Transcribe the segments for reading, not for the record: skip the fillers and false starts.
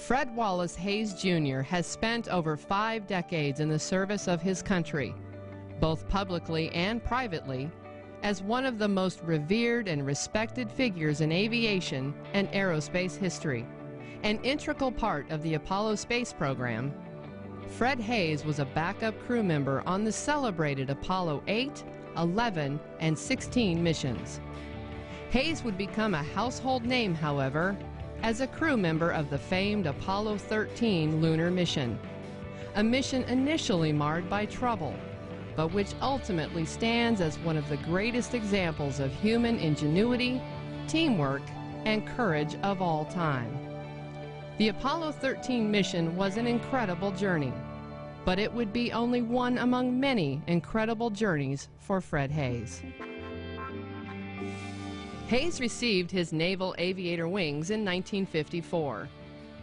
Fred Wallace Haise Jr. has spent over 5 decades in the service of his country, both publicly and privately, as one of the most revered and respected figures in aviation and aerospace history. An integral part of the Apollo space program, Fred Haise was a backup crew member on the celebrated Apollo 8, 11, and 16 missions. Haise would become a household name, however, as a crew member of the famed Apollo 13 lunar mission, a mission initially marred by trouble, but which ultimately stands as one of the greatest examples of human ingenuity, teamwork, and courage of all time. The Apollo 13 mission was an incredible journey, but it would be only one among many incredible journeys for Fred Haise. Haise received his Naval Aviator wings in 1954.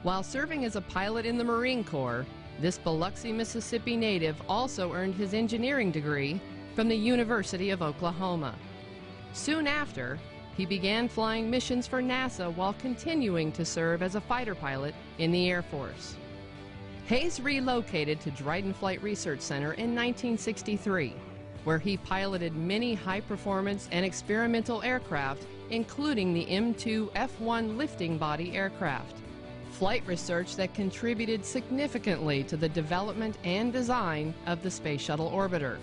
While serving as a pilot in the Marine Corps, this Biloxi, Mississippi native also earned his engineering degree from the University of Oklahoma. Soon after, he began flying missions for NASA while continuing to serve as a fighter pilot in the Air Force. Haise relocated to Dryden Flight Research Center in 1963, where he piloted many high-performance and experimental aircraft, including the M2 F-1 lifting body aircraft, flight research that contributed significantly to the development and design of the Space Shuttle Orbiter.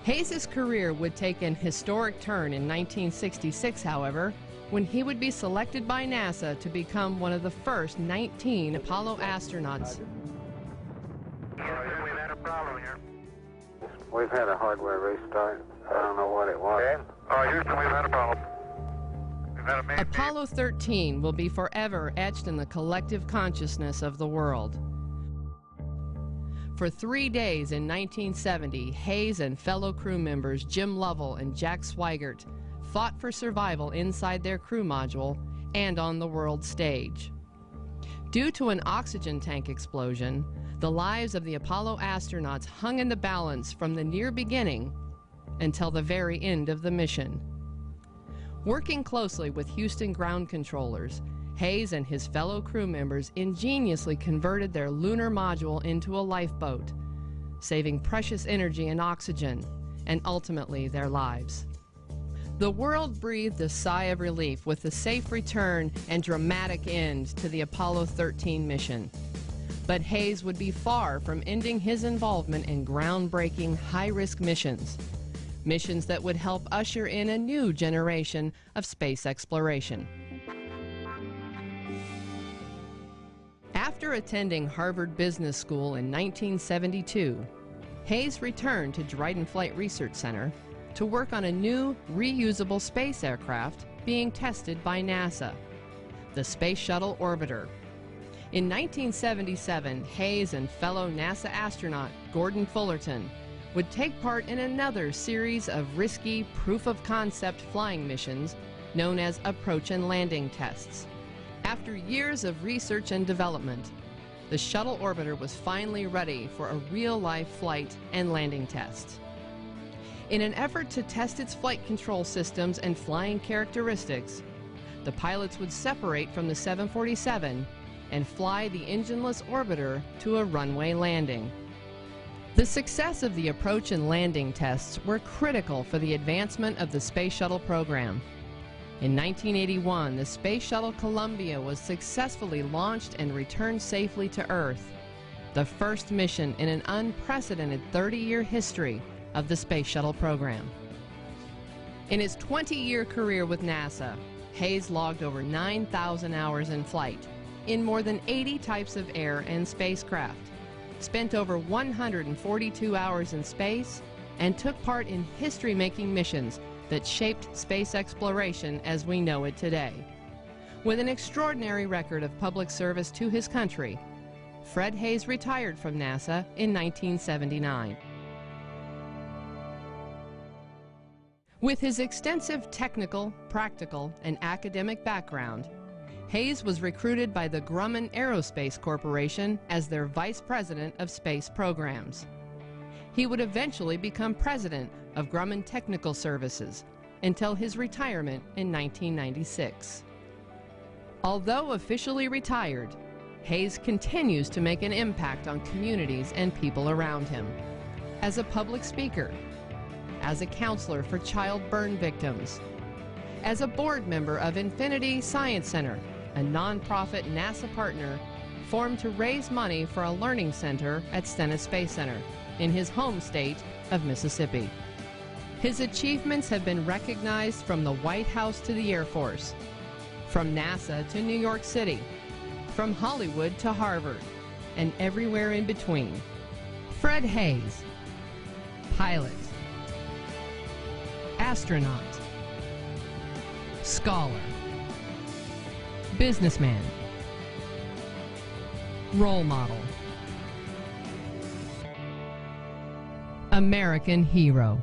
Haise's career would take an historic turn in 1966, however, when he would be selected by NASA to become one of the first 19 Apollo astronauts. We've had a problem here. We've had a hardware restart. I don't know what it was. Okay. Houston, we've had a problem. We've had a main Apollo 13 will be forever etched in the collective consciousness of the world. For 3 days in 1970, Haise and fellow crew members Jim Lovell and Jack Swigert fought for survival inside their crew module and on the world stage. Due to an oxygen tank explosion, the lives of the Apollo astronauts hung in the balance from the near beginning until the very end of the mission. Working closely with Houston ground controllers, Haise and his fellow crew members ingeniously converted their lunar module into a lifeboat, saving precious energy and oxygen, and ultimately their lives. The world breathed a sigh of relief with the safe return and dramatic end to the Apollo 13 mission. But Haise would be far from ending his involvement in groundbreaking, high-risk missions. Missions that would help usher in a new generation of space exploration. After attending Harvard Business School in 1972, Haise returned to Dryden Flight Research Center to work on a new, reusable space aircraft being tested by NASA, the Space Shuttle Orbiter. In 1977, Haise and fellow NASA astronaut Gordon Fullerton would take part in another series of risky proof-of-concept flying missions known as approach and landing tests. After years of research and development, the shuttle orbiter was finally ready for a real-life flight and landing test. In an effort to test its flight control systems and flying characteristics, the pilots would separate from the 747 and fly the engineless orbiter to a runway landing. The success of the approach and landing tests were critical for the advancement of the Space Shuttle program. In 1981, the Space Shuttle Columbia was successfully launched and returned safely to Earth, the first mission in an unprecedented 30-year history of the Space Shuttle program. In his 20-year career with NASA, Haise logged over 9,000 hours in flight, in more than 80 types of air and spacecraft, spent over 142 hours in space, and took part in history-making missions that shaped space exploration as we know it today. With an extraordinary record of public service to his country, Fred Haise retired from NASA in 1979. With his extensive technical, practical, and academic background, Haise was recruited by the Grumman Aerospace Corporation as their Vice President of Space Programs. He would eventually become President of Grumman Technical Services until his retirement in 1996. Although officially retired, Haise continues to make an impact on communities and people around him. As a public speaker, as a counselor for child burn victims, as a board member of Infinity Science Center, a nonprofit NASA partner formed to raise money for a learning center at Stennis Space Center in his home state of Mississippi. His achievements have been recognized from the White House to the Air Force, from NASA to New York City, from Hollywood to Harvard, and everywhere in between. Fred Haise, pilot, astronaut, scholar, businessman, role model, American hero.